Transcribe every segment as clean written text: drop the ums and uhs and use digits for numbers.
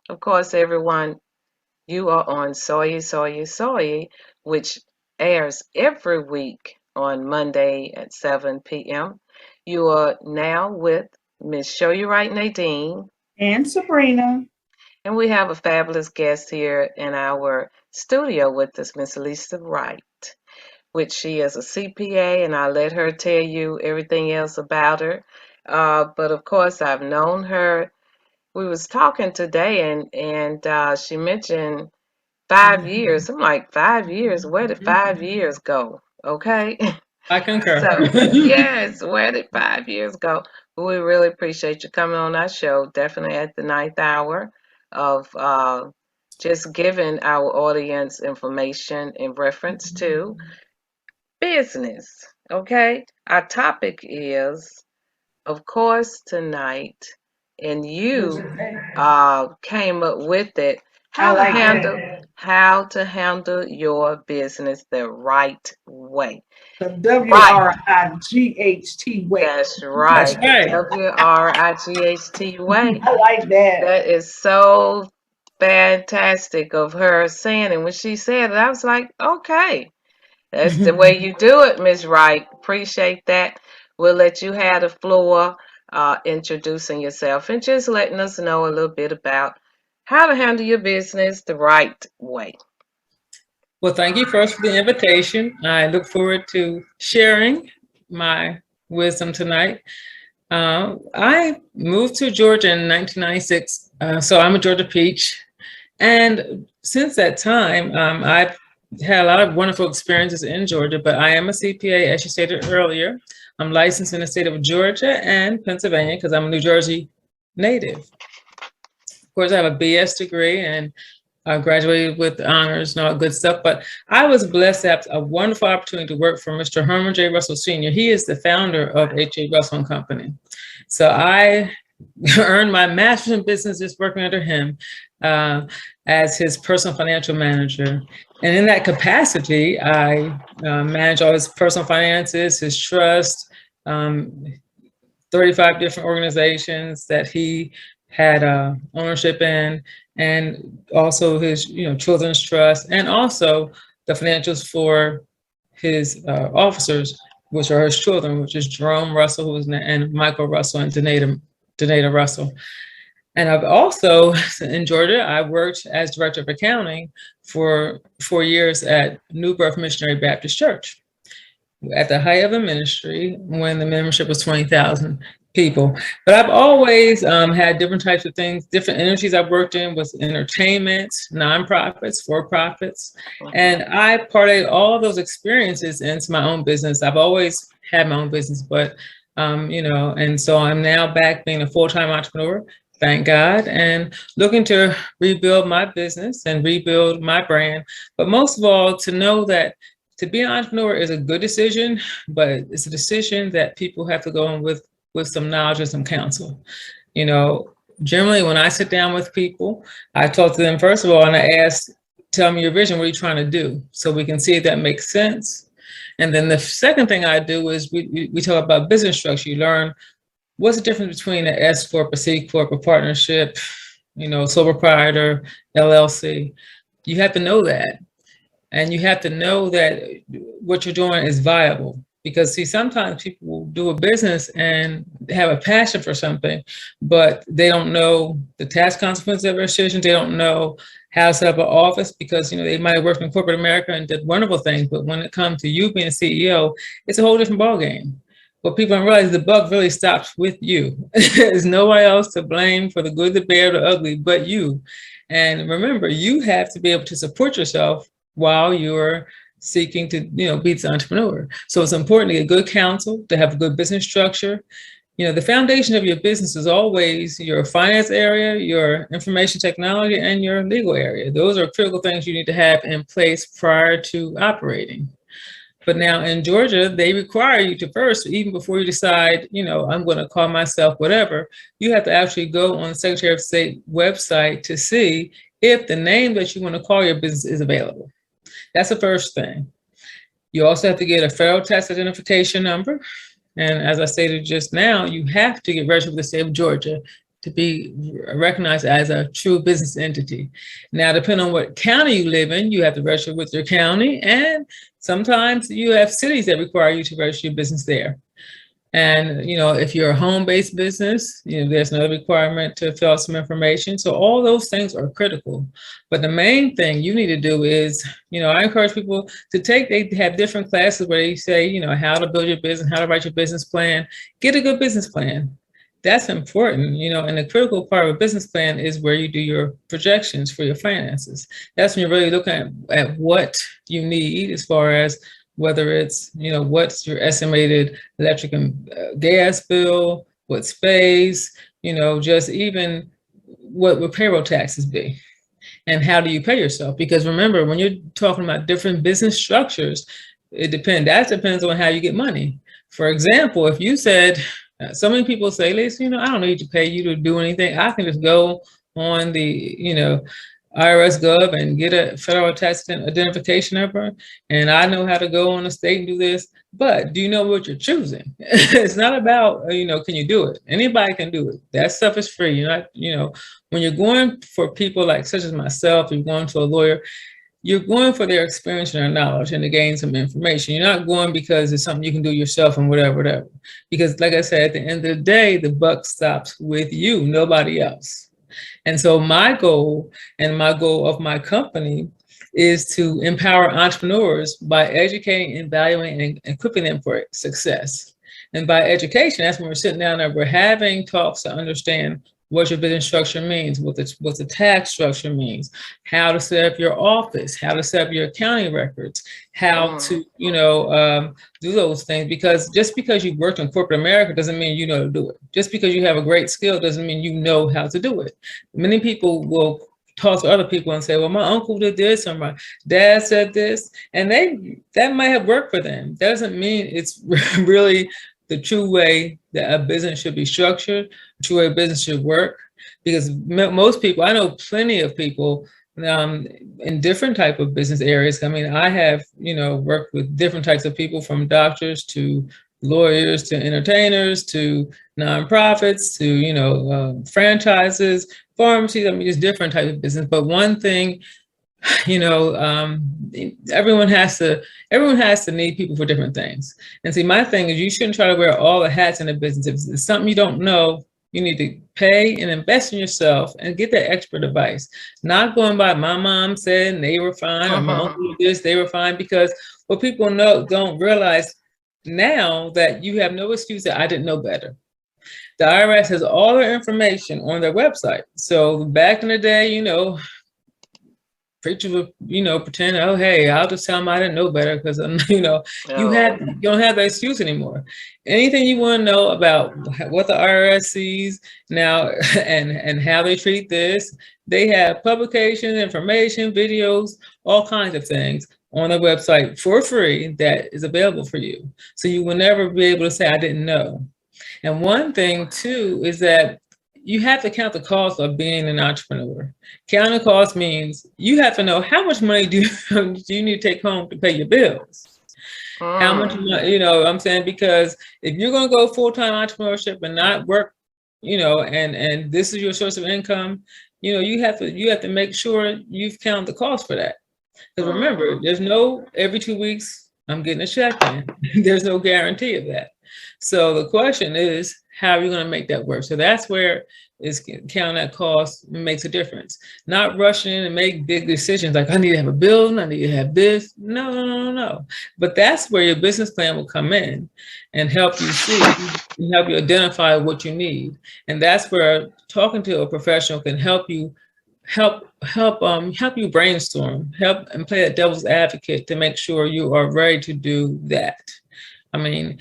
Of course, everyone, you are on Soy, which airs every week on Monday at 7 p.m. You are now with Miss Show You Right Nadine. And Sabrina. And we have a fabulous guest here in our studio with us, Miss Lisa Wright, which she is a CPA, and I'll let her tell you everything else about her. But of course, I've known her. We was talking today, and she mentioned 5 years. I'm like, 5 years? Where did 5 years go? Okay. I concur. So, yes, where did 5 years go? We really appreciate you coming on our show, definitely at the ninth hour of just giving our audience information in reference to business. Okay. Our topic is, of course, tonight, and you came up with it, how to handle your business the right way. The WRIGHT way. That's right. That's right. WRIGHT way. I like that. That is so fantastic of her saying it. When she said it, I was like, okay, that's the way you do it, Miss Wright. Appreciate that. We'll let you have the floor, introducing yourself and just letting us know a little bit about how to handle your business the right way. Well, thank you first for the invitation. I look forward to sharing my wisdom tonight. I moved to Georgia in 1996, so I'm a Georgia peach. And since that time, I've had a lot of wonderful experiences in Georgia, but I am a CPA, as you stated earlier. I'm licensed in the state of Georgia and Pennsylvania because I'm a New Jersey native. Of course, I have a BS degree and I graduated with honors and all that good stuff, but I was blessed to have a wonderful opportunity to work for Mr. Herman J. Russell Sr. He is the founder of H.A. Russell and Company. So I earned my master's in business just working under him as his personal financial manager. And in that capacity, I manage all his personal finances, his trust, 35 different organizations that he had ownership in, and also his children's trust, and also the financials for his officers, which are his children, which is Jerome Russell, and Michael Russell, and Danita Russell. And I've also, in Georgia, I worked as director of accounting for 4 years at New Birth Missionary Baptist Church at the height of the ministry when the membership was 20,000 people. But I've always had different types of things, different industries I've worked in was entertainment, nonprofits, for-profits. And I parlayed all of those experiences into my own business. I've always had my own business, but, and so I'm now back being a full-time entrepreneur. Thank God, and looking to rebuild my business and rebuild my brand. But most of all, to know that to be an entrepreneur is a good decision, but it's a decision that people have to go in with some knowledge and some counsel. Generally when I sit down with people, I talk to them first of all, and I ask, tell me your vision, what are you trying to do? So we can see if that makes sense. And then the second thing I do is we talk about business structure. You learn what's the difference between an S Corp, a C Corp, a partnership, sole proprietor, LLC. You have to know that. And you have to know that what you're doing is viable. Because see, sometimes people will do a business and have a passion for something, but they don't know the tax consequences of their decision. They don't know how to set up an office because, they might have worked in corporate America and did wonderful things. But when it comes to you being a CEO, it's a whole different ballgame. But people don't realize the buck really stops with you. There's nobody else to blame for the good, the bad, or the ugly but you. And remember, you have to be able to support yourself while you're seeking to, be the entrepreneur. So it's important to get good counsel, to have a good business structure. The foundation of your business is always your finance area, your information technology, and your legal area. Those are critical things you need to have in place prior to operating. But now in Georgia, they require you to first, even before you decide, I'm going to call myself whatever, you have to actually go on the Secretary of State website to see if the name that you want to call your business is available. That's the first thing. You also have to get a federal tax identification number. And as I stated just now, you have to get registered with the state of Georgia to be recognized as a true business entity. Now, depending on what county you live in, you have to register with your county, and sometimes you have cities that require you to register your business there. And, you know, if you're a home-based business, you know, there's another requirement to fill out some information. So all those things are critical. But the main thing you need to do is, you know, I encourage people to they have different classes where they say, you know, how to build your business, how to write your business plan. Get a good business plan. That's important, you know, and the critical part of a business plan is where you do your projections for your finances. That's when you're really looking at what you need as far as whether it's, you know, what's your estimated electric and gas bill, what space, you know, just even what would payroll taxes be, and how do you pay yourself? Because remember, when you're talking about different business structures, that depends on how you get money. For example, if you said, so many people say, listen, you know, I don't need to pay you to do anything. I can just go on the, you know, IRS Gov and get a federal tax identification number, and I know how to go on the state and do this. But do you know what you're choosing? It's not about, you know, can you do it? Anybody can do it. That stuff is free. You're not, you know, when you're going for people like such as myself, you're going to a lawyer, you're going for their experience and their knowledge and to gain some information. You're not going because it's something you can do yourself and whatever. Because like I said, at the end of the day, the buck stops with you, nobody else. And so my goal and my goal of my company is to empower entrepreneurs by educating, evaluating, and equipping them for success. And by education, that's when we're sitting down and we're having talks to understand what your business structure means, what the tax structure means, how to set up your office, how to set up your accounting records, how to, you know, do those things. Because just because you've worked in corporate America doesn't mean you know how to do it. Just because you have a great skill doesn't mean you know how to do it. Many people will talk to other people and say, well, my uncle did this or my dad said this, and that might have worked for them. Doesn't mean it's really the true way that a business should be structured, the true way a business should work. Because most people, I know plenty of people in different type of business areas. I mean, I have, you know, worked with different types of people, from doctors to lawyers to entertainers to nonprofits to, you know, franchises, pharmacies. I mean, it's different types of business. But one thing, you know, everyone has to need people for different things. And see, my thing is, you shouldn't try to wear all the hats in the business. If it's something you don't know, you need to pay and invest in yourself and get that expert advice. Not going by my mom said and they were fine, or my uncle did this, they were fine. Because what people don't realize now that you have no excuse that I didn't know better. The IRS has all their information on their website. So back in the day, you know, preachers would, you know, pretend, oh, hey, I'll just tell them I didn't know better, because, you know, you don't have that excuse anymore. Anything you want to know about what the IRS sees now and how they treat this, they have publications, information, videos, all kinds of things on their website for free that is available for you. So you will never be able to say, I didn't know. And one thing too is that you have to count the cost of being an entrepreneur. Counting the cost means you have to know how much money do you need to take home to pay your bills. How much, you know what I'm saying? Because if you're going to go full-time entrepreneurship and not work, you know, and this is your source of income, you know, you have to make sure you've counted the cost for that. Because remember, there's no every 2 weeks I'm getting a check in. There's no guarantee of that. So the question is, how are you going to make that work? So that's where counting that cost makes a difference. Not rushing in and make big decisions like, I need to have a building, I need to have this. No. But that's where your business plan will come in and help you see and help you identify what you need. And that's where talking to a professional can help you brainstorm, help and play a devil's advocate to make sure you are ready to do that. I mean,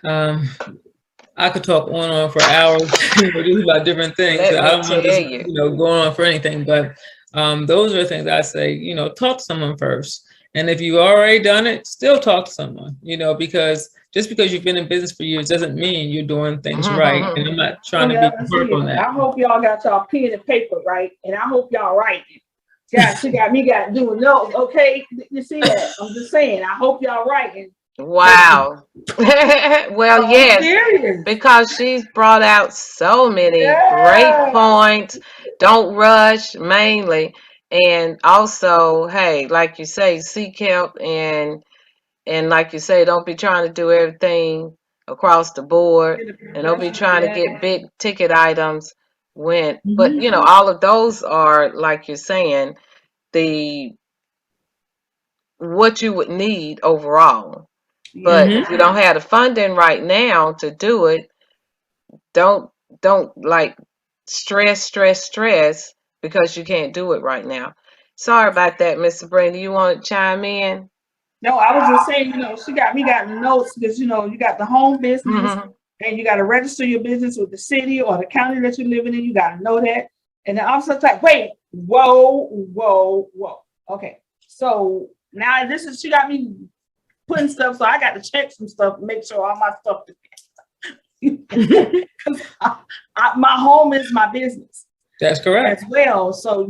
I could talk on and on for hours just about different things. I don't want to go on for anything, but those are the things I say, you know, talk to someone first. And if you've already done it, still talk to someone, you know, because just because you've been in business for years doesn't mean you're doing things right. And I'm not trying to be hard on that. I hope y'all got y'all pen and paper right. And I hope y'all writing. Yeah, she got me doing notes. Okay, you see that? I'm just saying, I hope y'all writing. Wow. Well, I'm yes, serious. because she's brought out so many great Yeah. points. Don't rush, mainly. And also, hey, like you say, seek help, and like you say, don't be trying to do everything across the board, Get a and don't be professional. trying to Yeah. get big ticket items but Hmm. all of those are, like you're saying, the what you would need overall. But Yeah. if you don't have the funding right now to do it, don't like stress because you can't do it right now. Sorry about that, Mr. Brandon. You want to chime in? No, I was just saying, she got me got notes because you got the home business Hmm. and you got to register your business with the city or the county that you're living in. You got to know that. And then also it's like, wait, whoa. Okay. So now she got me putting stuff. So I got to check some stuff, make sure all my stuff, because my home is my business That's as correct. well. So,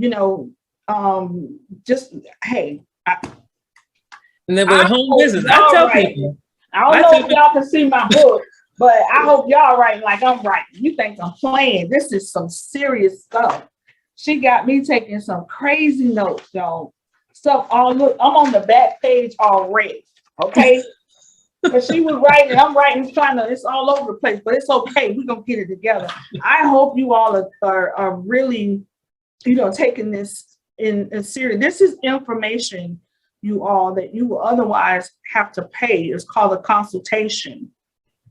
just, hey, And then with a I home hope business, I y'all tell right. people, I don't I know tell if people, y'all can see my book, but I hope y'all writing like I'm writing. You think I'm playing? This is some serious stuff. She got me taking some crazy notes, y'all. Stuff all look. I'm on the back page already. Okay. But she was writing, I'm writing, it's all over the place, but it's okay. We're gonna get it together. I hope you all are really, taking this in serious. This is information, you all, that you will otherwise have to pay. It's called a consultation.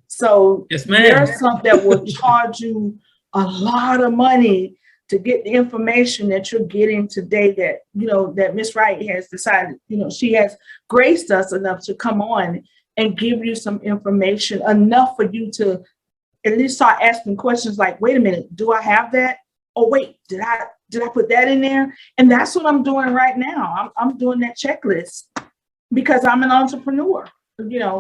So yes, ma'am. there's some that will charge you a lot of money to get the information that you're getting today, that that Miss Wright has decided, she has graced us enough to come on and give you some information enough for you to at least start asking questions like, wait a minute, do I have that? Oh wait, did I put that in there? And that's what I'm doing right now. I'm doing that checklist because I'm an entrepreneur,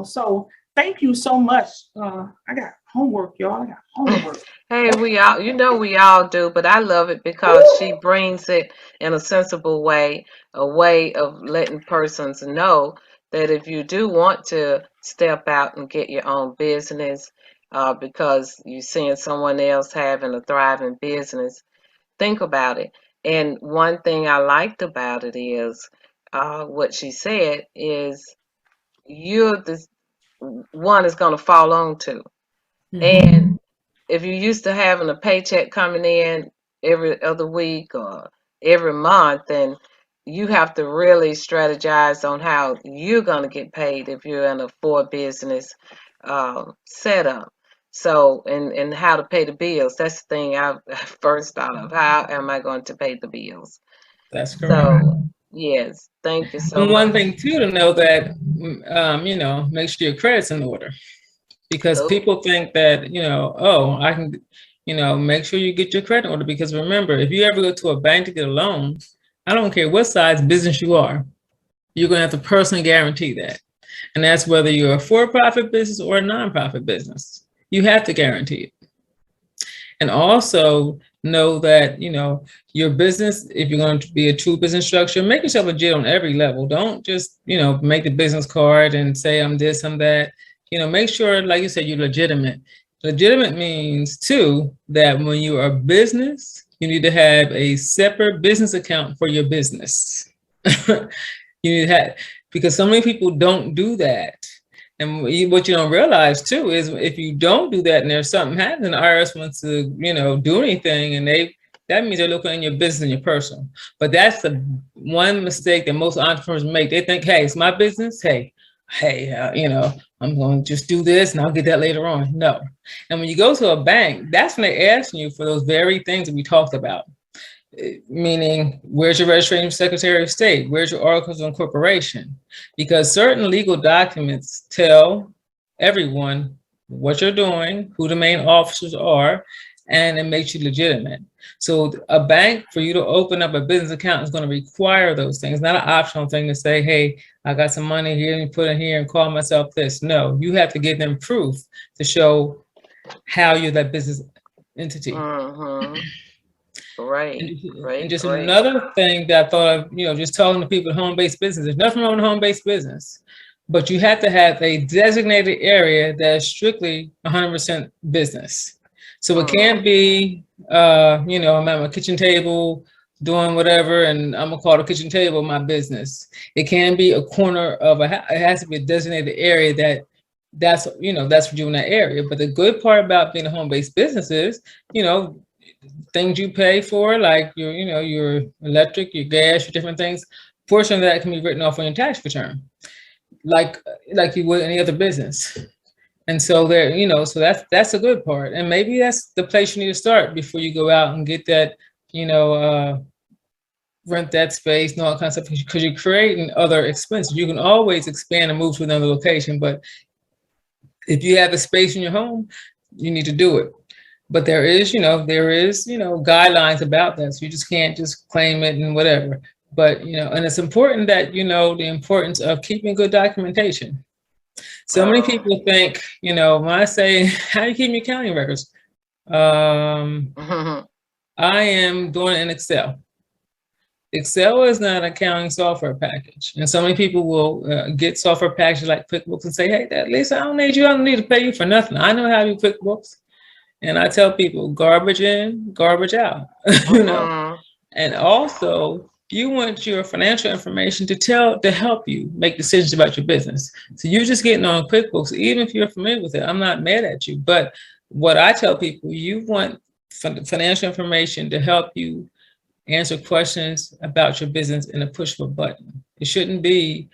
so thank you so much. I got homework, y'all. I got homework. Hey, we all do, but I love it because she brings it in a sensible way, a way of letting persons know that if you do want to step out and get your own business, because you're seeing someone else having a thriving business, think about it. And one thing I liked about it is, what she said is you're the one is going to fall on to. Mhm. And if you're used to having a paycheck coming in every other week or every month, then you have to really strategize on how you're going to get paid if you're in a four business setup. So, and how to pay the bills. That's the thing I first thought of. How am I going to pay the bills? That's correct. So, yes, thank you so And one much. thing too to know that, make sure your credit's in order, because Oh, people think that, oh, I can, make sure you get your credit in order. Because remember, if you ever go to a bank to get a loan, I don't care what size business you are, you're going to have to personally guarantee that. And that's whether you're a for-profit business or a nonprofit business. You have to guarantee it. And also know that, your business, if you're going to be a true business structure, make yourself legit on every level. Don't just, make the business card and say I'm this, I'm that. Make sure, like you said, you're legitimate. Legitimate means too that when you are a business, you need to have a separate business account for your business. You need to have, because so many people don't do that. And what you don't realize too is if you don't do that and there's something happens and the IRS wants to, do anything, and that means they're looking in your business and your personal. But that's the one mistake that most entrepreneurs make. They think, hey, it's my business. Hey, I'm going to just do this and I'll get that later on. No. And when you go to a bank, that's when they're asking you for those very things that we talked about. Meaning, where's your registration Secretary of State? Where's your articles of incorporation? Because certain legal documents tell everyone what you're doing, who the main officers are, and it makes you legitimate. So a bank, for you to open up a business account, is going to require those things, not an optional thing to say, hey, I got some money here and put in here and call myself this. No, you have to give them proof to show how you're that business entity. mm-hmm. Great, And great, just great. another thing that I thought of, just talking to people in home-based business, there's nothing wrong with home-based business. but you have to have a designated area that is strictly 100% business. So it can't be, you know, I'm at my kitchen table doing whatever, and I'm gonna call the kitchen table my business. It can be a corner of it has to be a designated area that's you know, that's for you in that area. But the good part about being a home-based business is, you know, things you pay for, like your, you know, your electric, your gas, your different things, portion of that can be written off on your tax return, like you would any other business. And so there, you know, so that's a good part. And maybe that's the place you need to start before you go out and get that, you know, rent that space and all that kind of stuff, because you're creating other expenses. You can always expand and move to another location, but if you have a space in your home, you need to do it. But there is, you know, guidelines about that. So you just can't just claim it and whatever. But, you know, and it's important that, you know, the importance of keeping good documentation. So many people think, you know, when I say, how do you keep your accounting records? I am doing it in Excel. Excel is not an accounting software package. And so many people will get software packages like QuickBooks and say, hey, Lisa, I don't need to pay you for nothing. I know how to do QuickBooks. And I tell people, garbage in, garbage out, you know. And also, you want your financial information to help you make decisions about your business. So you're just getting on QuickBooks, even if you're familiar with it. I'm not mad at you. But what I tell people, you want financial information to help you answer questions about your business in a push of a button. It shouldn't be,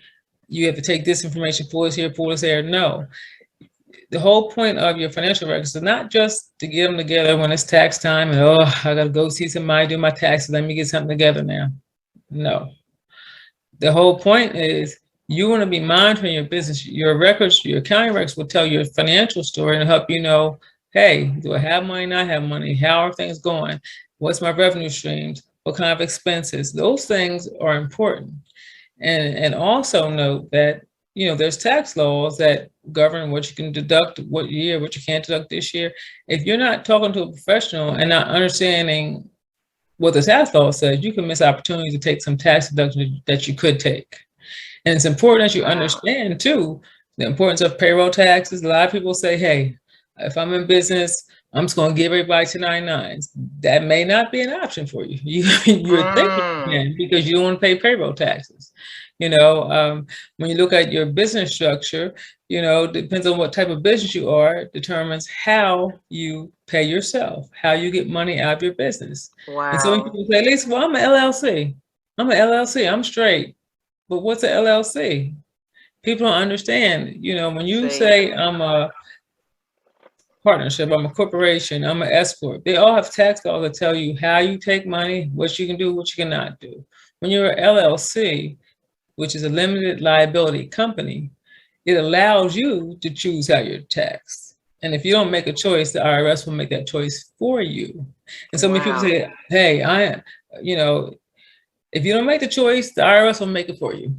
you have to take this information, pull this here, pull this there. No. The whole point of your financial records is not just to get them together when it's tax time and, oh, I got to go see somebody do my taxes. Let me get something together now. No. The whole point is you want to be monitoring your business. Your records, your accounting records will tell your financial story and help you know, hey, do I have money, not have money? How are things going? What's my revenue streams? What kind of expenses? Those things are important. And also note that, you know, there's tax laws that govern what you can deduct, what year, what you can't deduct this year. If you're not talking to a professional and not understanding what the tax law says, you can miss opportunities to take some tax deductions that you could take. And it's important that you understand too, the importance of payroll taxes. A lot of people say, hey, if I'm in business, I'm just going to give everybody 1099s. That may not be an option for you. You're thinking you can, because you don't want to pay payroll taxes. You know, when you look at your business structure, you know, depends on what type of business you are, determines how you pay yourself, how you get money out of your business. Wow. And so when people say, Lisa, well, I'm an LLC. I'm straight. But what's an LLC? People don't understand. You know, when you say I'm a partnership, I'm a corporation, I'm an S corp, they all have tax laws that tell you how you take money, what you can do, what you cannot do. When you're an LLC, which is a limited liability company, it allows you to choose how you're taxed. And if you don't make a choice, the IRS will make that choice for you. And so many people say, hey, you know, if you don't make the choice, the IRS will make it for you.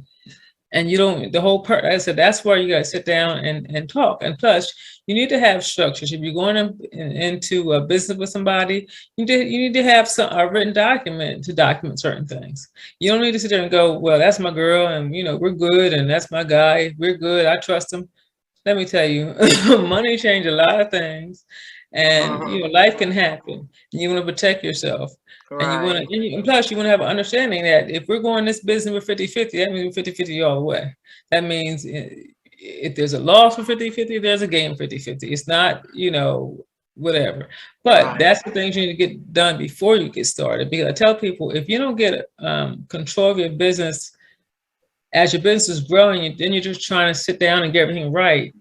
And you don't, the whole part, I said, that's why you got to sit down and talk. And plus, you need to have structures. If you're going into a business with somebody, you need to have a written document to document certain things. You don't need to sit there and go, well, that's my girl, and you know, we're good, and that's my guy, we're good, I trust him. Let me tell you, money changes a lot of things, and you know, life can happen. And you want to protect yourself. Right. And you want to, and plus you want to have an understanding that if we're going this business with 50-50, that means we're 50-50 all the way. That means if there's a loss for 50-50, there's a gain 50-50. It's not, you know, whatever. But that's the things you need to get done before you get started. Because I tell people, if you don't get control of your business as your business is growing, then you're just trying to sit down and get everything right,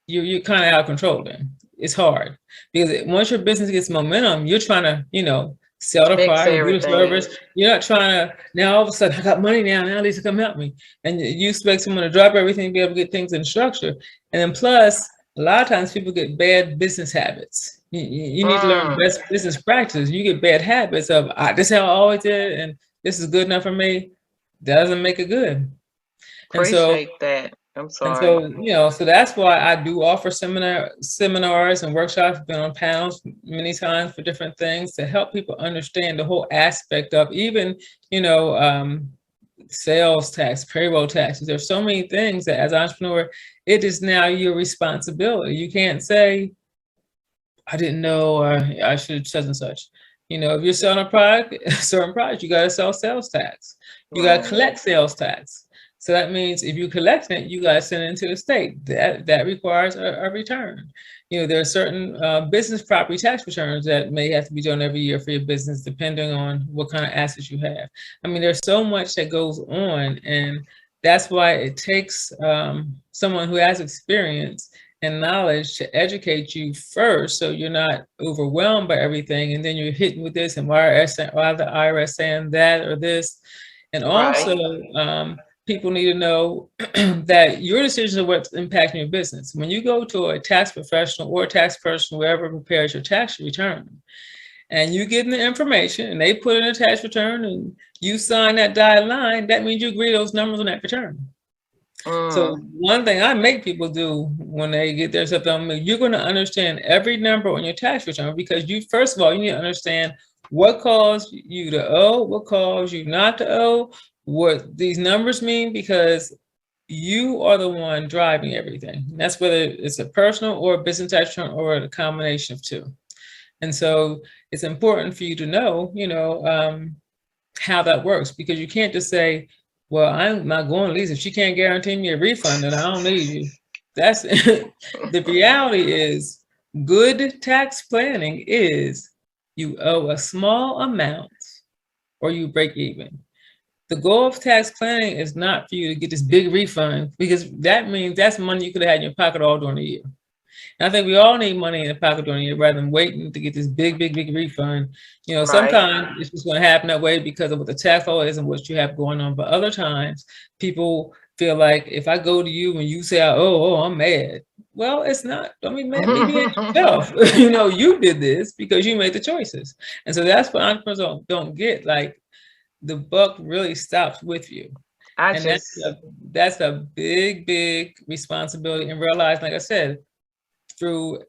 you're kind of out of control then. It's hard. Because once your business gets momentum, you're trying to, you know, sell the product, do the service. You're not trying to, now all of a sudden, I got money now Lisa, come help me. And you expect someone to drop everything, be able to get things in structure. And then plus, a lot of times people get bad business habits. You need to learn best business practices. You get bad habits of, this is how I always did, and this is good enough for me. That doesn't make it good. Appreciate that. I'm sorry. And so, you know, so that's why I do offer seminars and workshops, been on panels many times for different things to help people understand the whole aspect of even, you know, sales tax, payroll taxes. There's so many things that as an entrepreneur, it is now your responsibility. You can't say, I didn't know, or I should have such and such. You know, if you're selling a product, a certain product, you got to sell sales tax. You got to Right. collect sales tax. So that means if you collect it, you got to send it into the state. That requires a return. You know, there are certain business property tax returns that may have to be done every year for your business, depending on what kind of assets you have. I mean, there's so much that goes on, and that's why it takes someone who has experience and knowledge to educate you first, so you're not overwhelmed by everything, and then you're hitting with this, and why the IRS saying that or this. And Right. also, people need to know that your decisions are what's impacting your business. When you go to a tax professional or a tax person, whoever prepares your tax return, and you get the information, and they put in a tax return, and you sign that dotted line, that means you agree to those numbers on that return. So one thing I make people do when they get their stuff done, you're going to understand every number on your tax return, because you, first of all, you need to understand what caused you to owe, what caused you not to owe, what these numbers mean, because you are the one driving everything. And that's whether it's a personal or a business tax return or a combination of two. And so it's important for you to know, how that works, because you can't just say, well, I'm not going to lease. If she can't guarantee me a refund, then I don't need you. That's the reality is good tax planning is you owe a small amount or you break even. The goal of tax planning is not for you to get this big refund, because that means that's money you could have had in your pocket all during the year. And I think we all need money in the pocket during the year rather than waiting to get this big refund. Right. Sometimes it's just going to happen that way because of what the tax law is and what you have going on. But other times, people feel like if I go to you and you say, oh, I'm mad. Well, it's not. Don't be mad. Be mad yourself. You did this because you made the choices. And so that's what entrepreneurs don't get. Like, the buck really stops with you. That's a big responsibility, and realize, like I said, through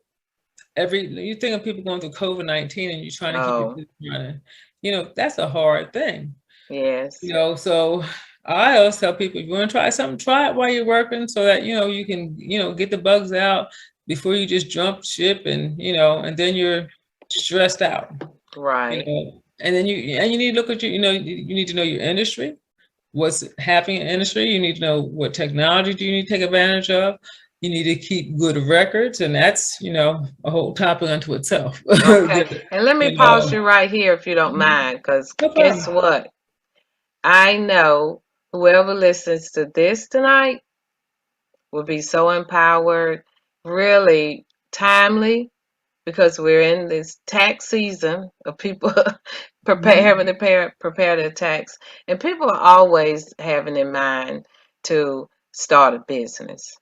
you think of people going through COVID-19 and you're trying to keep your business running, that's a hard thing. Yes. So I always tell people, if you want to try something, try it while you're working, so that, you can, get the bugs out before you just jump ship and then you're stressed out. Right. And then you need to look at you need to know your industry, what's happening in the industry. You need to know what technology do you need to take advantage of. You need to keep good records, and that's, a whole topic unto itself. Okay. And let me pause you right here, if you don't mind, because guess what? I know whoever listens to this tonight will be so empowered, really timely, because we're in this tax season of people having to prepare their tax, and people are always having in mind to start a business.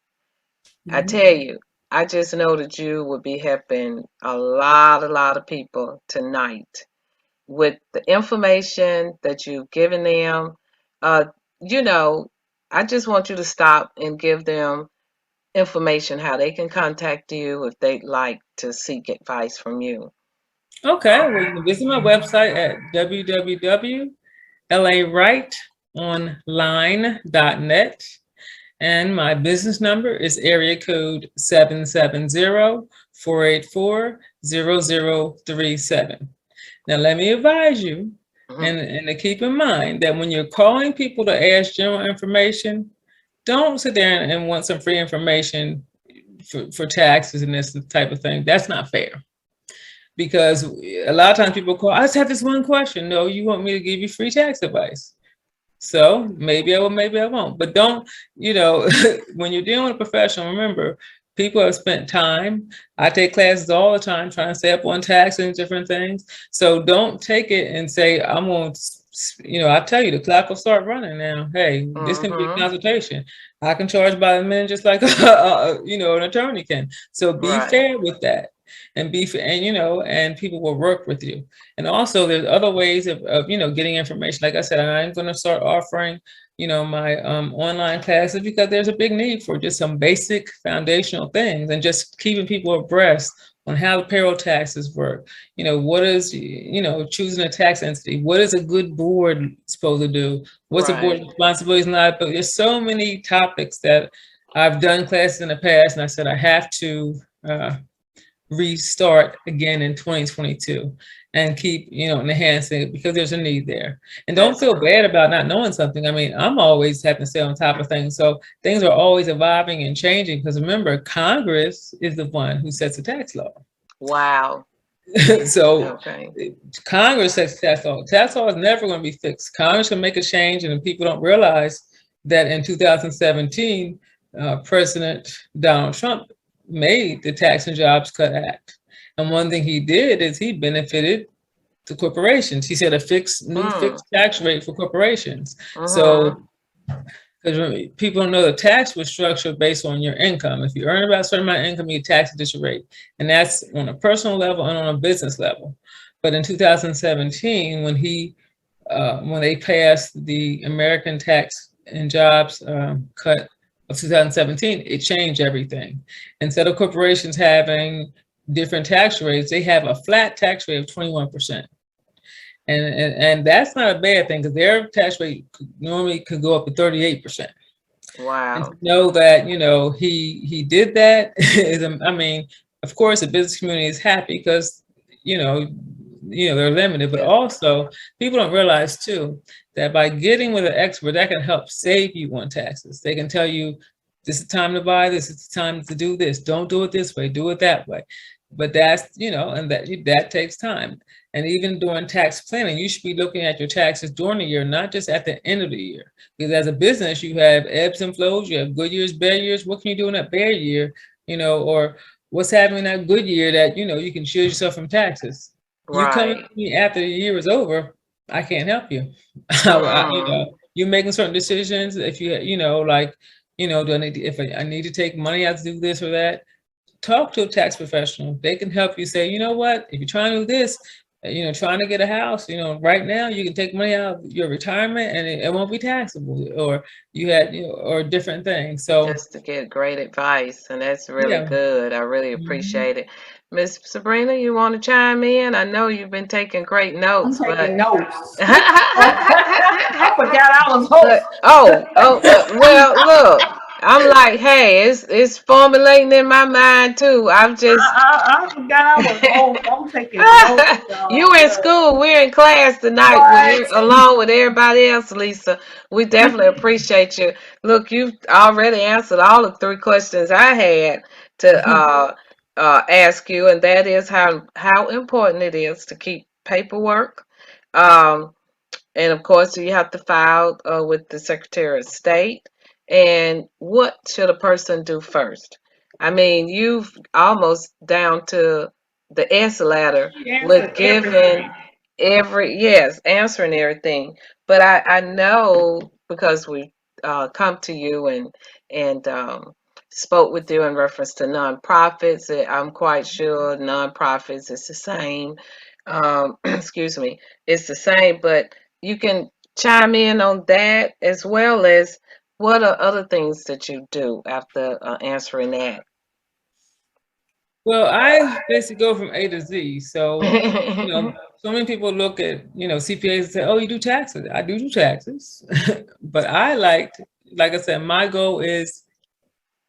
I tell you, I just know that you would be helping a lot of people tonight with the information that you've given them. I just want you to stop and give them information how they can contact you if they'd like to seek advice from you. Okay, well, you can visit my website at www.lawrightonline.net. And my business number is area code 770-484-0037. Now, let me advise you, and to keep in mind that when you're calling people to ask general information, don't sit there and want some free information for taxes and this type of thing. That's not fair. Because a lot of times people call, I just have this one question. No, you want me to give you free tax advice. So maybe I will, maybe I won't. But don't, when you're dealing with a professional, remember, people have spent time. I take classes all the time trying to stay up on tax and different things. So don't take it and say, I'm going to, I tell you, the clock will start running now. Hey, this can be a consultation. I can charge by the minute just like, an attorney can. So be fair with that. And and people will work with you. And also there's other ways of getting information. Like I said, I'm going to start offering, my online classes, because there's a big need for just some basic foundational things and just keeping people abreast on how the payroll taxes work. What is, choosing a tax entity? What is a good board supposed to do? What's a board's Right. responsibilities and liabilities? There's so many topics that I've done classes in the past, and I said I have to restart again in 2022 and keep, enhancing it because there's a need there. And don't That's feel great. bad about not knowing something. I mean, I'm always having to stay on top of things. So things are always evolving and changing because remember, Congress is the one who sets the tax law. Wow. So Okay. Congress sets tax law. Tax law is never going to be fixed. Congress can make a change, and people don't realize that in 2017, President Donald Trump made the Tax and Jobs Cut Act. And one thing he did is he benefited the corporations. He set a new fixed tax rate for corporations. So, because people don't know the tax was structured based on your income. If you earn about a certain amount of income, you get taxed at this rate. And that's on a personal level and on a business level. But in 2017, when they passed the American Tax and Jobs Cut of 2017, it changed everything. Instead of corporations having different tax rates, they have a flat tax rate of 21%. And that's not a bad thing because their tax rate normally could go up to 38%. Wow. And to know that, he did that is, I mean, of course, the business community is happy because, they're limited, but also people don't realize too that by getting with an expert, that can help save you on taxes. They can tell you, this is the time to buy this, it's the time to do this. Don't do it this way, do it that way. But that's, and that takes time. And even during tax planning, you should be looking at your taxes during the year, not just at the end of the year. Because as a business, you have ebbs and flows, you have good years, bad years. What can you do in that bad year, or what's happening in that good year that, you can shield yourself from taxes. You come to me after the year is over, I can't help you. You're making certain decisions. If you, if I need to take money out to do this or that, talk to a tax professional. They can help you say, you know what, if you're trying to do this, trying to get a house, right now you can take money out of your retirement and it won't be taxable, or you had, or different things. So just to get great advice, and that's really good. I really appreciate it. Miss Sabrina, you want to chime in? I know you've been taking great notes. I'm taking notes. I forgot I was host. Well, look, I'm like, hey, it's formulating in my mind too. I'm just I forgot I was host. I'm taking notes. You in school, we're in class tonight along with everybody else, Lisa. We definitely appreciate you. Look, you've already answered all the 3 questions I had to ask you, and that is how important it is to keep paperwork. And of course, you have to file with the Secretary of State. And what should a person do first? I mean, you've almost down to the S ladder with giving answering everything. But I know because we come to you and spoke with you in reference to nonprofits. I'm quite sure nonprofits is the same. Excuse me, it's the same, but you can chime in on that as well as what are other things that you do after answering that. Well, I basically go from A to Z. So, so many people look at, CPAs and say, oh, you do taxes. I do taxes. But like I said, my goal is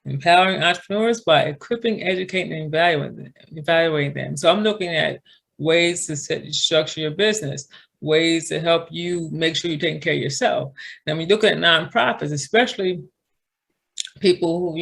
empowering entrepreneurs by equipping, educating, and evaluating them. So I'm looking at ways to structure your business, ways to help you make sure you're taking care of yourself. Now, when you look at nonprofits, especially people who,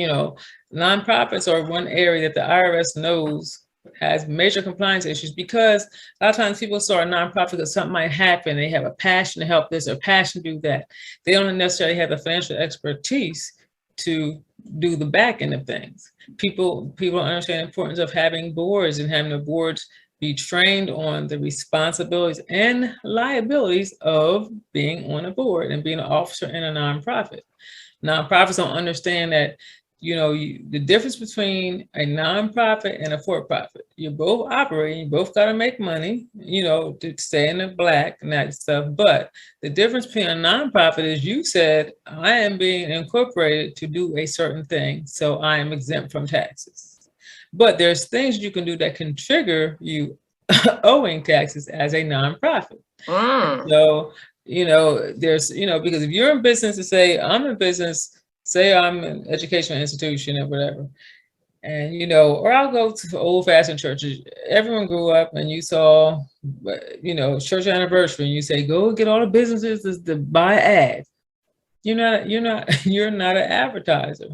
nonprofits are one area that the IRS knows has major compliance issues, because a lot of times people start a nonprofit because something might happen. They have a passion to help this or passion to do that. They don't necessarily have the financial expertise to do the back end of things. People understand the importance of having boards and having the boards be trained on the responsibilities and liabilities of being on a board and being an officer in a nonprofit. Nonprofits don't understand that, the difference between a nonprofit and a for-profit. You're both operating, you both got to make money, to stay in the black and that stuff. But the difference between a nonprofit is you said, I am being incorporated to do a certain thing, so I am exempt from taxes. But there's things you can do that can trigger you owing taxes as a nonprofit. So, there's, because if you're in business, to say I'm in business, say I'm an educational institution or whatever, and, or I'll go to old fashioned churches. Everyone grew up and you saw, church anniversary, and you say, go get all the businesses to buy ads. You're not an advertiser.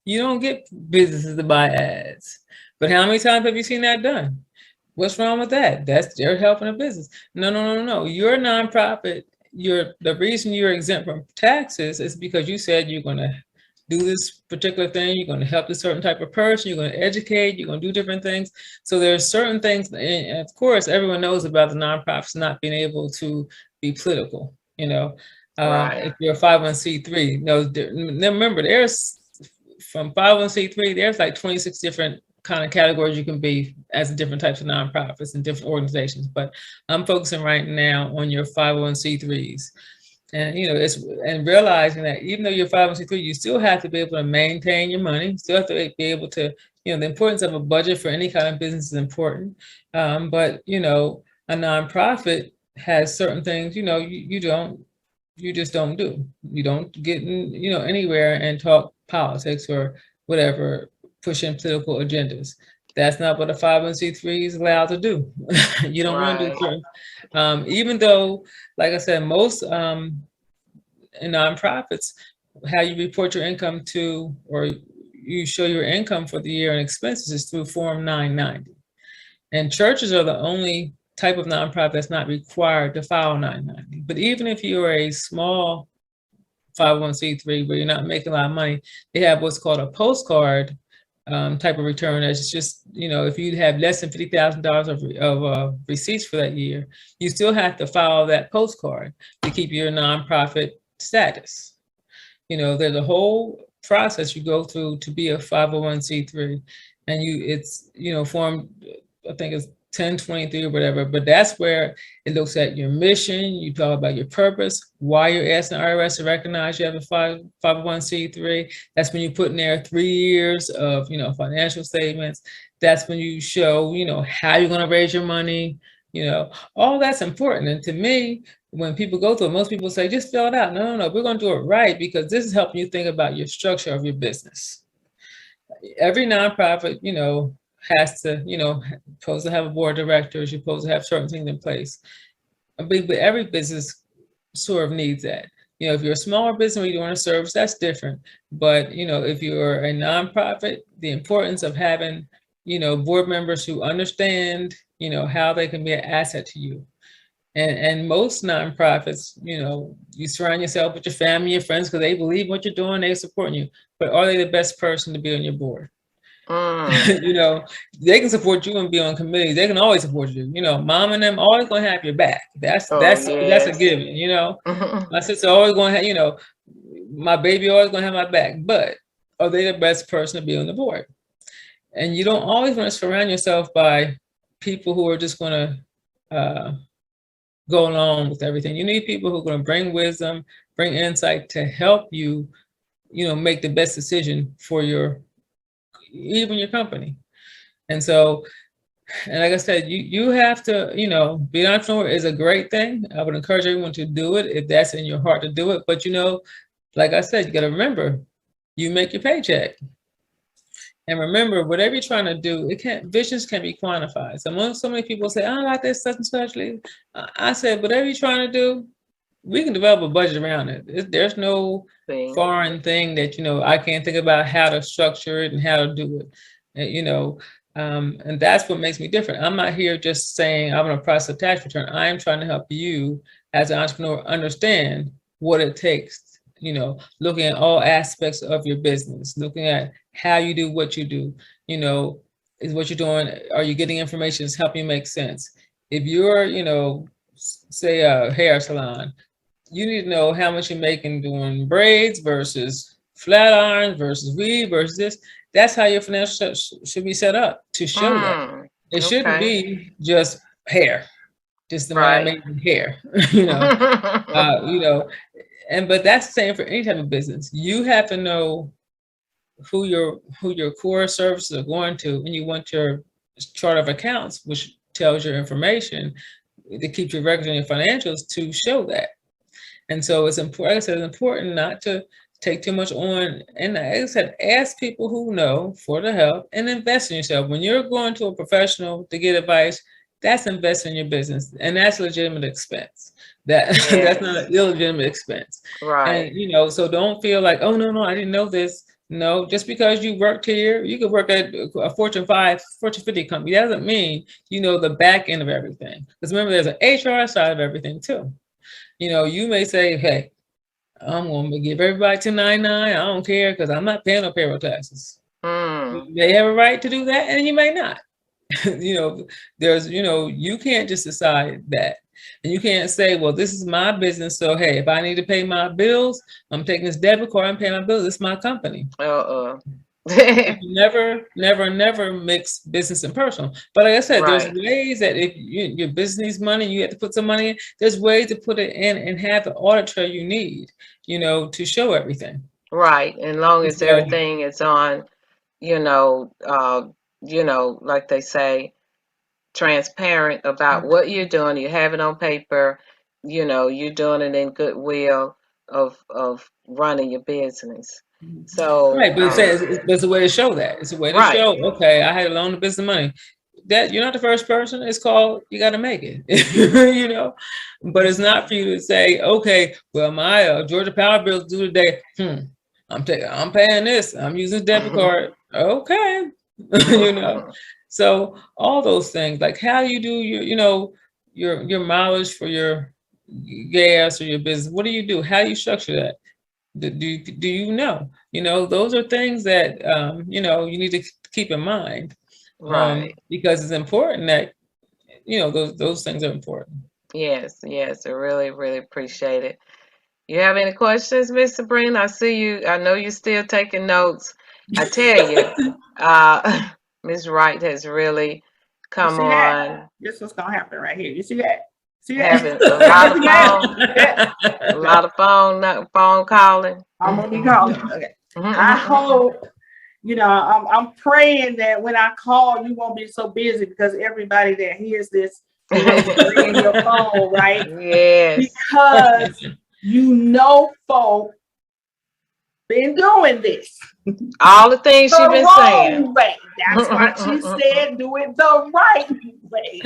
You don't get businesses to buy ads. But how many times have you seen that done? What's wrong with that? They're helping a business. No. You're a nonprofit. The reason you're exempt from taxes is because you said you're going to do this particular thing. You're going to help a certain type of person. You're going to educate. You're going to do different things. So there's certain things, and of course, everyone knows about the nonprofits not being able to be political. Right. If you're a 501c3, remember there's from 501c3, there's like 26 different kind of categories you can be as different types of nonprofits and different organizations. But I'm focusing right now on your 501c3s. And, and realizing that even though you're 501c3, you still have to be able to maintain your money, you still have to be able to, the importance of a budget for any kind of business is important. But, a nonprofit has certain things, you just don't do. You don't get in, anywhere and talk politics or whatever, pushing political agendas. That's not what a 501c3 is allowed to do. You don't want to do certain, even though, like I said, most nonprofits, how you report your income to, or you show your income for the year and expenses is through Form 990. And churches are the only type of nonprofit that's not required to file 990. But even if you're a small 501c3 where you're not making a lot of money, they have what's called a postcard type of return. That's just, if you have less than $50,000 of receipts for that year, you still have to file that postcard to keep your nonprofit status. There's a whole process you go through to be a 501c3, and it's form, I think it's 1023 or whatever, but that's where it looks at your mission. You talk about your purpose, why you're asking the IRS to recognize you have a 501c3. That's when you put in there 3 years of, financial statements. That's when you show, how you're going to raise your money, all that's important. And to me, when people go through it, most people say, just fill it out. No, we're going to do it right, because this is helping you think about your structure of your business. Every nonprofit, has to, supposed to have a board of directors, you're supposed to have certain things in place. But every business sort of needs that. If you're a smaller business where you're doing a service, that's different. But, if you're a nonprofit, the importance of having, board members who understand, how they can be an asset to you. And most nonprofits, you surround yourself with your family, your friends, because they believe what you're doing, they support you. But are they the best person to be on your board? They can support you and be on committees. They can always support you. Mom and them always going to have your back. That's a given. My sister always going to have, my baby always going to have my back. But are they the best person to be on the board? And you don't always want to surround yourself by people who are just going to go along with everything. You need people who are going to bring wisdom, bring insight to help you, make the best decision for even your company. And so, and like I said, you have to, be an entrepreneur is a great thing. I would encourage everyone to do it if that's in your heart to do it. But, like I said, you got to remember, you make your paycheck. And remember, whatever you're trying to do, visions can be quantified. So many people say, I like this such and such. I said, whatever you're trying to do, we can develop a budget around it. There's no foreign thing that, I can't think about how to structure it and how to do it, and that's what makes me different. I'm not here just saying I'm going to process a tax return. I am trying to help you as an entrepreneur understand what it takes, looking at all aspects of your business, looking at how you do what you do, is what you're doing. Are you getting information that's helping you make sense? If you're, say a hair salon, you need to know how much you're making doing braids versus flat irons versus weave versus this. That's how your financial should be set up to show that. It shouldn't be just hair, just the money making hair, but that's the same for any type of business. You have to know who your core services are going to, and you want your chart of accounts, which tells your information to keep your records and your financials to show that. And so it's important, like I said, it's important not to take too much on. And like I said, ask people who know for the help and invest in yourself. When you're going to a professional to get advice, that's investing in your business, and that's a legitimate expense. That's not an illegitimate expense. Right. And so don't feel like, oh no, I didn't know this. No, just because you worked here, you could work at a Fortune 50 company. That doesn't mean you know the back end of everything. Because remember, there's an HR side of everything too. You may say, hey, I'm going to give everybody 1099. I don't care because I'm not paying no payroll taxes. You may have a right to do that, and you may not. You can't just decide that. And you can't say, well, this is my business. So, hey, if I need to pay my bills, I'm taking this debit card and paying my bills. It's my company. Never mix business and personal. But like I said, there's ways that if your business needs money, you have to put some money in. There's ways to put it in and have the audit trail you need, to show everything. Right. And long as everything is on, like they say, transparent about what you're doing. You have it on paper, you're doing it in goodwill of running your business. So right, but it's a way to show that. It's a way to show, okay, I had to loan the business money. That you're not the first person. It's called, you got to make it, But it's not for you to say, okay, well, my Georgia Power bill is due today. I'm paying this. I'm using debit card. Okay, So all those things, like how you do your mileage for your gas or your business. What do you do? How do you structure that? Do you know? Those are things that you need to keep in mind, right? Because it's important that those things are important. Yes, I really, really appreciate it. You have any questions, Miss Sabrina? I see you. I know you're still taking notes. I tell you, Ms. Wright has really come on. That? This is what's gonna happen right here. You see that? See that? Having a lot of phone calling. I'm gonna be calling. Okay. I hope, I'm praying that when I call, you won't be so busy, because everybody that hears this is in your phone, right? Yes. Because folk been doing this. All the things she's been saying. Way. That's why she said do it the right way.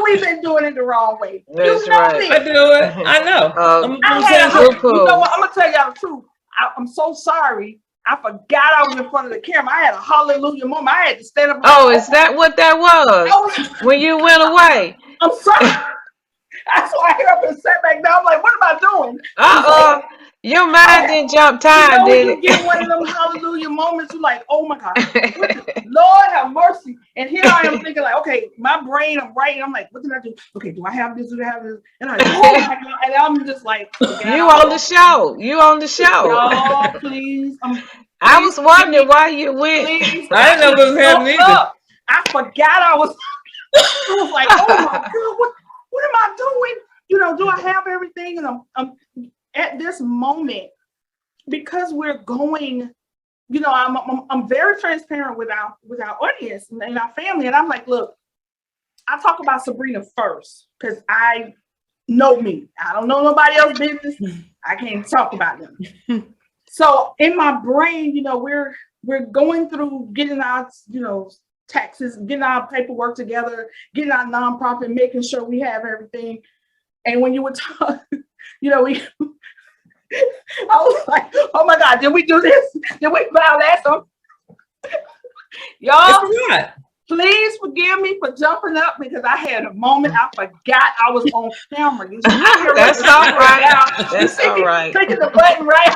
We've been doing it the wrong way. That's right. I do it. I know. I'm gonna tell y'all the truth. I'm so sorry. I forgot I was in front of the camera. I had a hallelujah moment. I had to stand up. Oh, is that what that was? When you went away? I'm sorry. That's why I got up and sat back down. I'm like, what am I doing? Your mind didn't jump time, did it? You get one of them hallelujah moments, you're like, oh my God, Lord have mercy. And here I am thinking like, okay, my brain, I'm writing. I'm like, what did I do? Okay, do I have this? Do I have this? And I'm just like, you on the show. Y'all, please. I was wondering why you went. Please, I didn't know what was happening either. I forgot I was like, oh my God, what am I doing? Do I have everything? And I'm at this moment, because we're going, I'm very transparent with our audience and our family. And I'm like, look, I talk about Sabrina first because I know me. I don't know nobody else's business. I can't talk about them. So in my brain, we're going through getting our, taxes, getting our paperwork together, getting our nonprofit, making sure we have everything. And when you were talking, I was like, oh my God, did we do this? Did we file that? Y'all, please forgive me for jumping up, because I had a moment. I forgot I was on camera. That's all right. That's all right. Clicking the button right.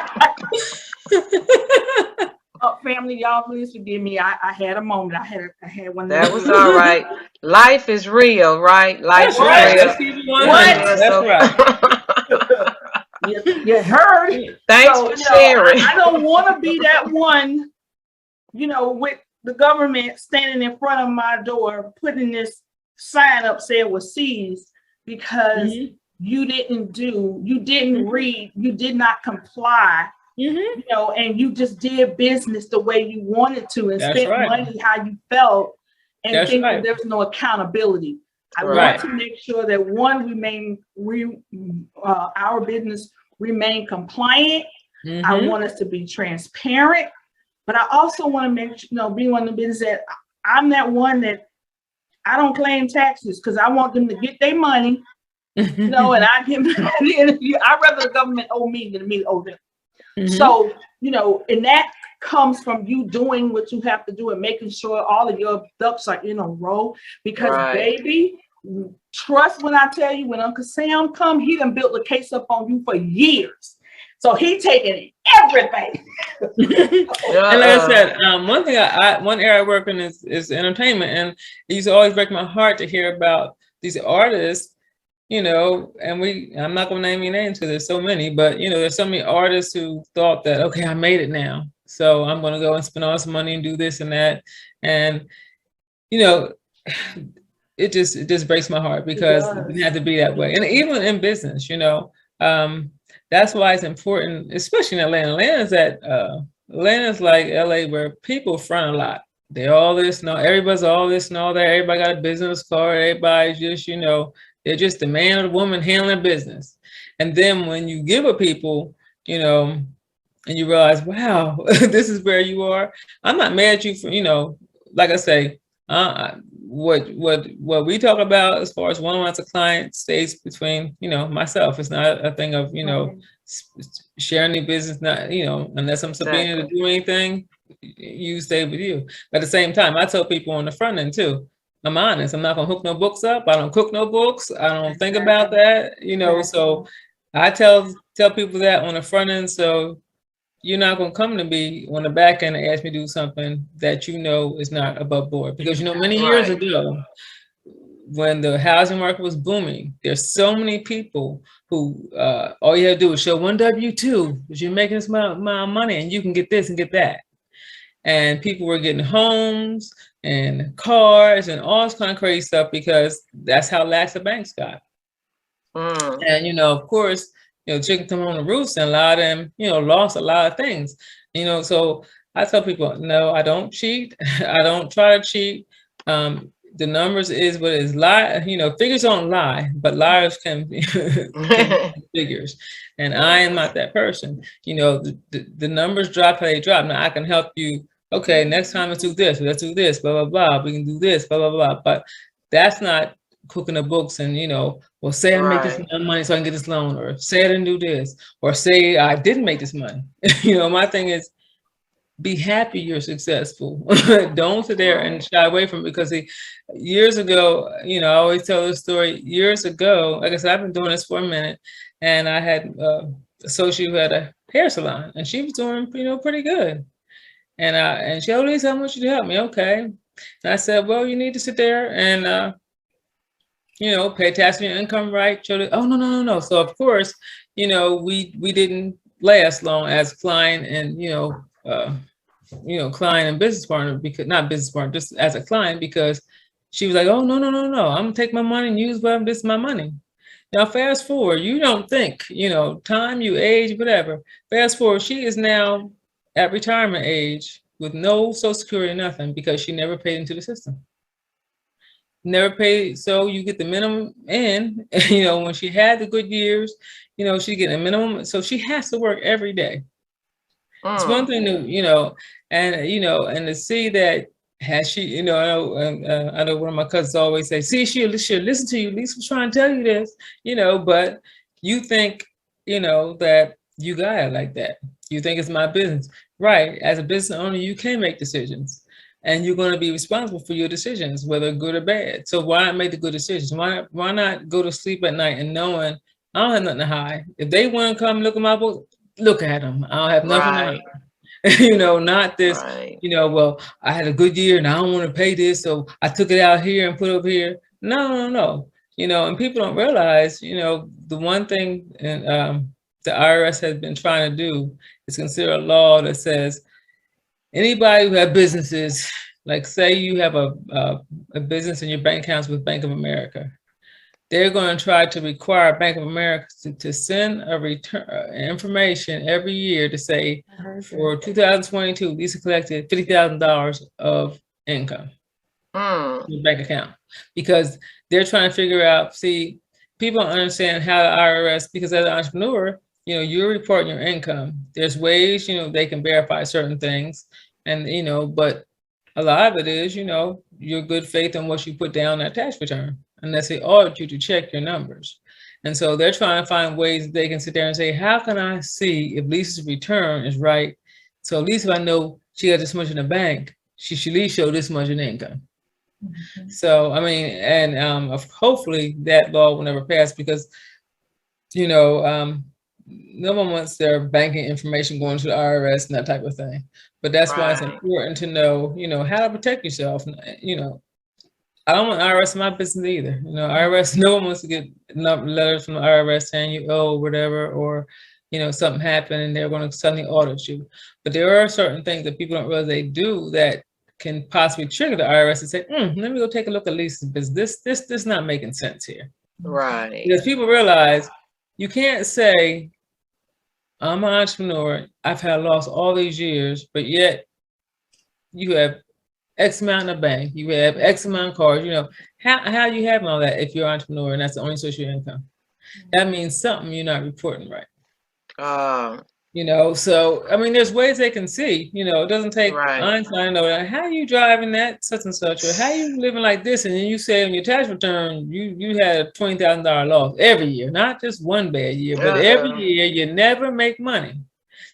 Family, y'all, please forgive me. I had a moment. I had one. That was all right. Life is real, right? Life is real. That's right. You heard. Thanks for sharing. I don't want to be that one, with the government standing in front of my door, putting this sign up saying was seized, because you didn't read, you did not comply Mm-hmm. you know, and you just did business the way you wanted to and That's spent right. money how you felt, and That's think that right. there's no accountability. I Right. want to make sure that our business remain compliant. I Mm-hmm. want us to be transparent, but I also want to be one of the business that I'm that one that I don't claim taxes because I want them to get their money, and I give them at the end of the year. I'd rather the government owe me than me owe them. Mm-hmm. So, and that comes from you doing what you have to do and making sure all of your ducks are in a row. Because, Right. baby, trust when I tell you, when Uncle Sam come, he done built a case up on you for years. So he taking everything. And like I said, one thing one area I work in is entertainment, and it used to always break my heart to hear about these artists, and I'm not gonna name any names because there's so many, but there's so many artists who thought that, okay, I made it now, so I'm gonna go and spend all this money and do this and that, and it just breaks my heart because it had to be that way. And even in business, that's why it's important, especially in Atlanta. Atlanta's like LA, where people front a lot. They're all this, no, everybody's all this and all that. Everybody got a business card. Everybody's just, they're just the man or the woman handling business. And then when you give a people, and you realize, wow, this is where you are. I'm not mad at you for, like I say, what we talk about as far as one-on-one to client stays between, myself. It's not a thing of, sharing the business, not, unless I'm Sabina to do anything, you stay with you. But at the same time, I tell people on the front end too, I'm honest. I'm not gonna hook no books up. I don't cook no books. I don't think about that, so I tell people that on the front end. So you're not going to come to me on the back end and ask me to do something that is not above board. Because, many years ago, when the housing market was booming, there's so many people who all you have to do is show one W-2, because you're making this amount of money and you can get this and get that. And people were getting homes and cars and all this kind of crazy stuff because that's how lax the banks got. And, of course, chicken come home to roost, and a lot of them, lost a lot of things, so I tell people, no, I don't cheat. I don't try to cheat. The numbers is what is lie, figures don't lie, but liars can be figures. And I am not that person. The numbers drop how they drop. Now I can help you. Okay, next time let's do this, blah, blah, blah. We can do this, blah, blah, blah. But that's not cooking the books and, well, say I make this amount of money so I can get this loan, or say I didn't do this, or say I didn't make this money. My thing is, be happy you're successful. Don't sit there and shy away from it, because years ago, I always tell this story. Years ago, like I said, I've been doing this for a minute, and I had an associate who had a hair salon, and she was doing, pretty good. And she always, I want you to help me. Okay. And I said, well, you need to sit there and, pay tax on your income, right? Oh, no. So of course, we didn't last long as client and, client and business partner, because not business partner, just as a client, because she was like, oh, no. I'm gonna take my money and use this is my money. Now, fast forward, you don't think, time, you age, whatever. Fast forward, she is now at retirement age with no Social Security, nothing, because she never paid into the system. Never paid, so you get the minimum in, when she had the good years, she get a minimum, so she has to work every day. It's one thing to, and to see that, has she, I know one of my cousins always say, see, she'll listen to you, Lisa's trying to tell you this, but you think, that you got it like that. You think it's my business. Right, as a business owner, you can make decisions. And you're going to be responsible for your decisions, whether good or bad. So why not make the good decisions? Why not go to sleep at night and knowing I don't have nothing to hide? If they want to come look at my book, look at them. I don't have nothing to hide. Not this, well, I had a good year and I don't want to pay this, so I took it out here and put it over here. No. And people don't realize, the one thing and the IRS has been trying to do is consider a law that says, anybody who have businesses, like say you have a business in your bank accounts with Bank of America, they're going to try to require Bank of America to send a return information every year to say for 2022, Lisa collected $50,000 of income in your bank account, because they're trying to figure out, see, people don't understand how the IRS, because as an entrepreneur, you know, you're reporting your income. There's ways, you know, they can verify certain things, and, you know, but a lot of it is, you know, your good faith in what you put down that tax return, unless they audit you to check your numbers. And so they're trying to find ways they can sit there and say, how can I see if Lisa's return is right? So at least if I know she got this much in the bank, she should at least show this much in income. So, I mean, and hopefully that law will never pass, because, you know, no one wants their banking information going to the IRS and that type of thing. But that's why it's important to know, you know, how to protect yourself. You know, I don't want IRS in my business either. You know, IRS, no one wants to get letters from the IRS saying you owe whatever, or, you know, something happened and they're going to suddenly audit you. But there are certain things that people don't realize they do that can possibly trigger the IRS to say, let me go take a look at Lisa's business. This is not making sense here. Right. Because people realize you can't say, I'm an entrepreneur, I've had loss all these years, but yet you have X amount in the bank, you have X amount of cars, you know, how you have all that if you're an entrepreneur and that's the only source of your income? That means something you're not reporting right. You know, so, I mean, there's ways they can see, you know, it doesn't take Einstein to know that. How you driving that such and such, or how you living like this, and then you say on your tax return, you had a $20,000 loss every year, not just one bad year, but every year you never make money.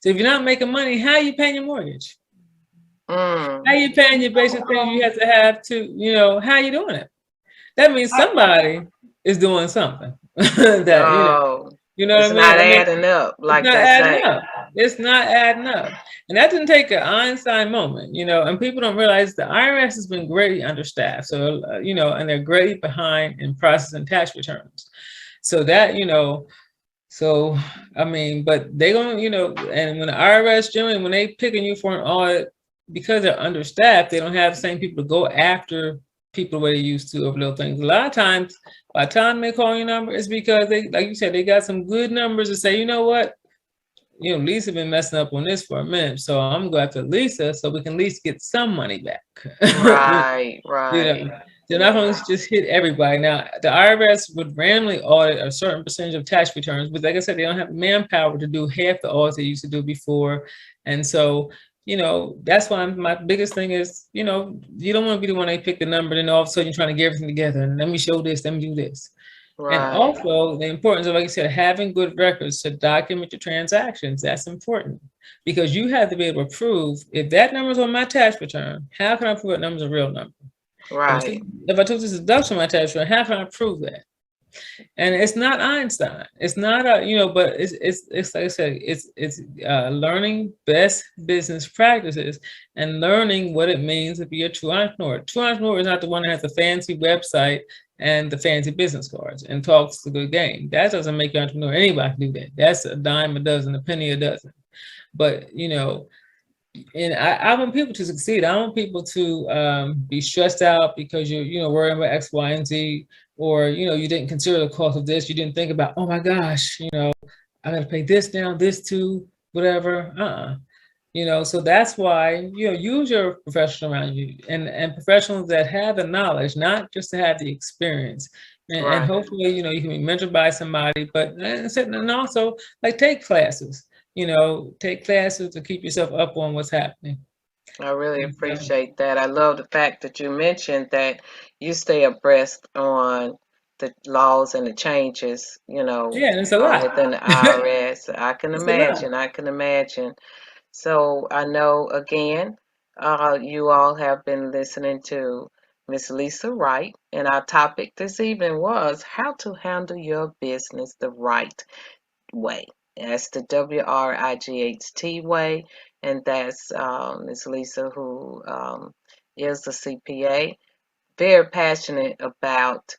So if you're not making money, how you paying your mortgage? How you paying your basic things you have to, you know, how you doing it? That means somebody is doing something that, you know it's what I mean? Not adding up, like that saying. It's not adding up. And that didn't take an Einstein moment, you know, and people don't realize the IRS has been greatly understaffed. So, you know, and they're greatly behind in processing tax returns. So that, you know, so, I mean, but they gonna, you know, and when the IRS, generally, when they picking you for an audit, because they're understaffed, they don't have the same people to go after people the way they used to over little things. A lot of times, by the time they call your number, it's because they, like you said, they got some good numbers to say, you know what, you know, Lisa been messing up on this for a minute, so I'm gonna go after Lisa so we can at least get some money back. Right. You know, they're not going to just hit everybody. Now, the IRS would randomly audit a certain percentage of tax returns, but like I said, they don't have manpower to do half the audits they used to do before. And so, you know, that's why my biggest thing is, you know, you don't want to be the one they pick the number, and all of a sudden you're trying to get everything together and let me show this, let me do this. And also the importance of, like I said, having good records to document your transactions. That's important, because you have to be able to prove if that number is on my tax return, how can I prove that number is a real number? Right. If I took this deduction on my tax return, how can I prove that? And it's not Einstein. It's not a, you know, but it's like I said, it's learning best business practices and learning what it means to be a true entrepreneur. True entrepreneur is not the one that has a fancy website and the fancy business cards and talks a good game. That doesn't make you an entrepreneur. Anybody can do that. That's a dime a dozen, a penny a dozen. But, you know, and I want people to succeed. I want people to be stressed out because you're, you know, worrying about X, Y, and Z, or, you know, you didn't consider the cost of this. You didn't think about, oh my gosh, you know, I got to pay this now, this too, whatever. You know, so that's why, you know, use your professional around you, and professionals that have the knowledge, not just to have the experience. And hopefully, you know, you can be mentored by somebody, but and also like take classes. You know, take classes to keep yourself up on what's happening. I really appreciate that. I love the fact that you mentioned that you stay abreast on the laws and the changes, you know, it's a lot. within the IRS. I can imagine. So I know, again, you all have been listening to Miss Lisa Wright, and our topic this evening was how to handle your business the right way. That's the WRIGHT way, and that's Ms. Lisa, who is a CPA, very passionate about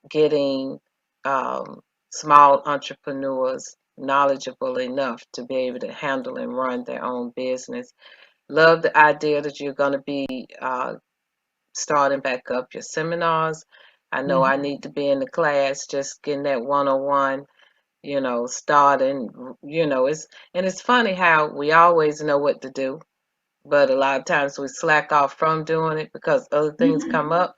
getting small entrepreneurs knowledgeable enough to be able to handle and run their own business. Love the idea that you're going to be starting back up your seminars. I know I need to be in the class, just getting that one-on-one, starting, it's funny how we always know what to do, but a lot of times we slack off from doing it because other things come up.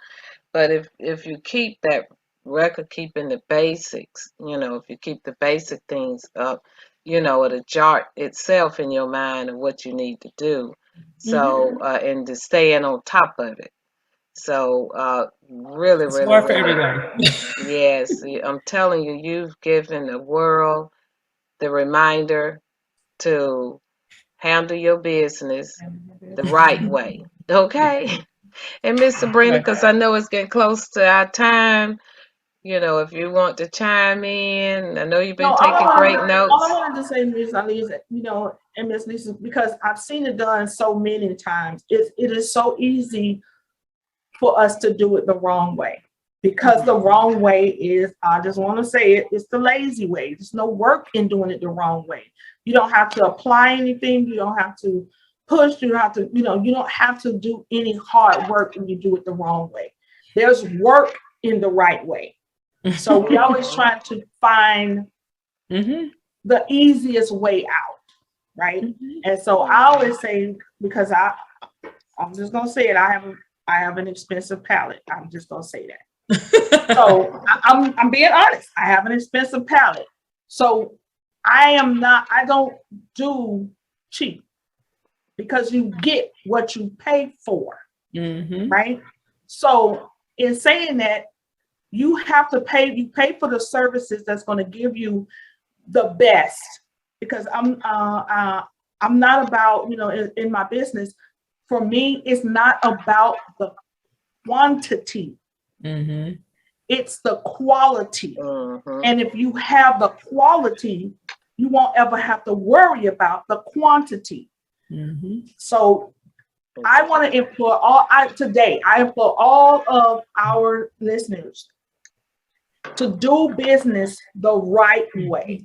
But if you keep that record, keeping the basics, if you keep the basic things up, it'll chart itself in your mind of what you need to do. So, and to staying on top of it. So, really, It's really, more for really, everybody. yes, I'm telling you, you've given the world the reminder to handle your business the right way. Okay? And Miss Sabrina, Right. because I know it's getting close to our time, if you want to chime in, I know you've No, been taking great all notes. I wanted to say, Miss Alisa, and Miss Lisa, because I've seen it done so many times. It is so easy for us to do it the wrong way. Because the wrong way is, I just want to say it, it's the lazy way. There's no work in doing it the wrong way. You don't have to apply anything. You don't have to push. You don't have to, you don't have to do any hard work when you do it the wrong way. There's work in the right way. So we always trying to find the easiest way out, right? And so I always say, because I'm just gonna say it, I have an expensive palate. I'm just gonna say that. So I'm being honest. I have an expensive palate. So I don't do cheap, because you get what you pay for, right? So in saying that, you have to pay for the services that's going to give you the best, because I'm not about, in my business, for me, it's not about the quantity. It's the quality. And if you have the quality, you won't ever have to worry about the quantity. So I want to implore I implore all of our listeners to do business the right way.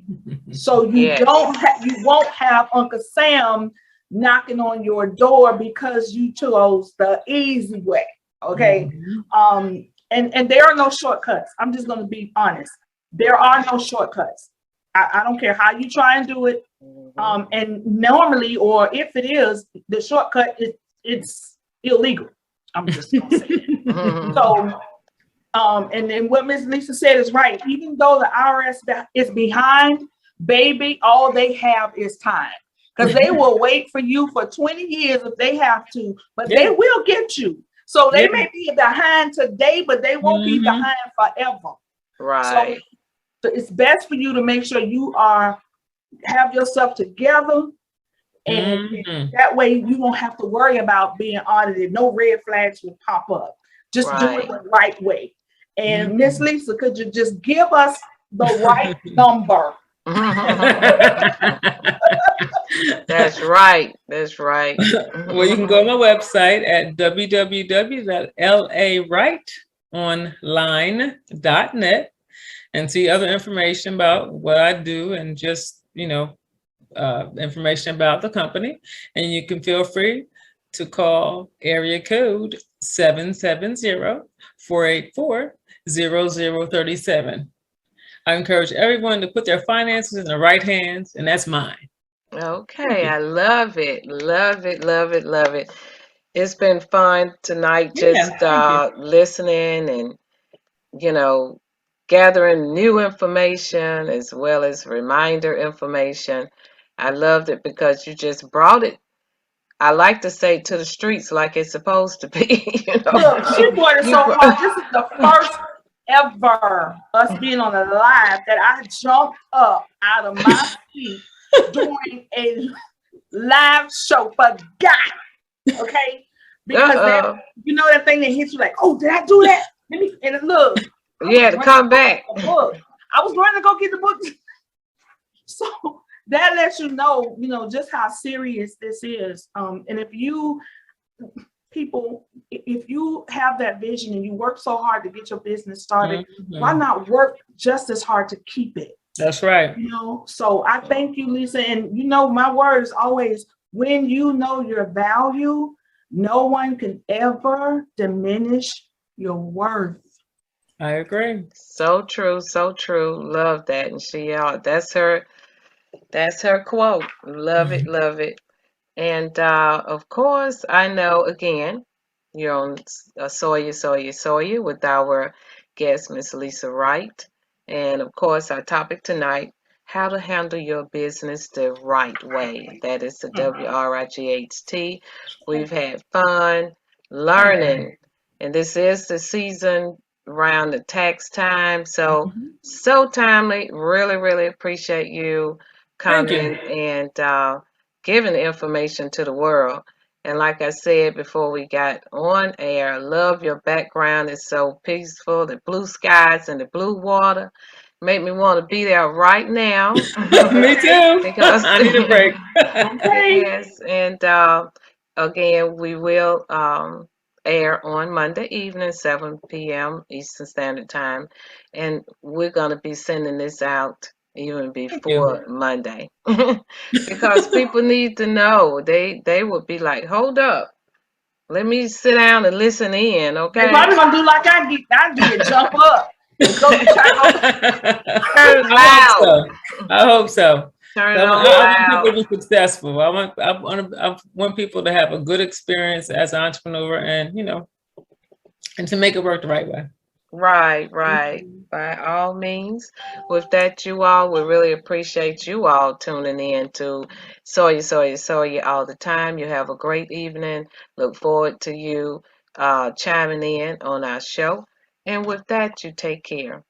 So you won't have Uncle Sam knocking on your door because you chose the easy way. Okay. And there are no shortcuts. I'm just going to be honest. There are no shortcuts. I don't care how you try and do it. And normally, or if it is, the shortcut it's illegal. I'm just going to say it. So, and then what Ms. Lisa said is right. Even though the IRS is behind, baby, all they have is time. Because they will wait for you for 20 years if they have to, but they will get you. So they may be behind today, but they won't be behind forever. Right. So it's best for you to make sure you have yourself together, and that way you won't have to worry about being audited. No red flags will pop up. Just do it the right way. And Miss Lisa, could you just give us the right number? That's right. That's right. Well, you can go on my website at www.lawrightonline.net and see other information about what I do, and just, information about the company. And you can feel free to call area code 770-484-0037. I encourage everyone to put their finances in the right hands, and that's mine. Okay, I love it. Love it, love it, love it. It's been fun tonight, just listening and, gathering new information as well as reminder information. I loved it because you just brought it, I like to say, to the streets like it's supposed to be. Look, she brought it so hard. This is the first ever us being on a live that I jumped up out of my seat doing a live show for God. Okay? Because that, that thing that hits you like, oh, did I do that? And look. You had to come back. I was going to go get the book. So that lets you know, just how serious this is. And if you have that vision and you work so hard to get your business started, why not work just as hard to keep it? That's right. So I thank you, Lisa. And my word is always, when you know your value, no one can ever diminish your worth. I agree. So true, so true. Love that. And that's her quote. Love it, love it. And of course, I know again, you're on Sawyer with our guest, Miss Lisa Wright. And of course, our topic tonight, how to handle your business the right way. That is the WRIGHT. We've had fun learning. And this is the season around the tax time. So, so timely. Really, really appreciate you Thank you. coming and giving the information to the world. And like I said before we got on air, I love your background. It's so peaceful. The blue skies and the blue water make me want to be there right now. Me too. Because I need a break. Okay. yes, and again, we will air on Monday evening, 7 p.m. Eastern Standard Time, and we're going to be sending this out even Thank you. before Monday because people need to know. They would be like, "Hold up, let me sit down and listen in." They Okay, probably gonna do like I did, jump up and go turn it loud. I hope so. Turn I it on want people loud. to be successful. I want people to have a good experience as an entrepreneur, and and to make it work the right way. Right, right. By all means. With that, you all, we really appreciate you all tuning in to Sawyer all the time. You have a great evening. Look forward to you chiming in on our show. And with that, you take care.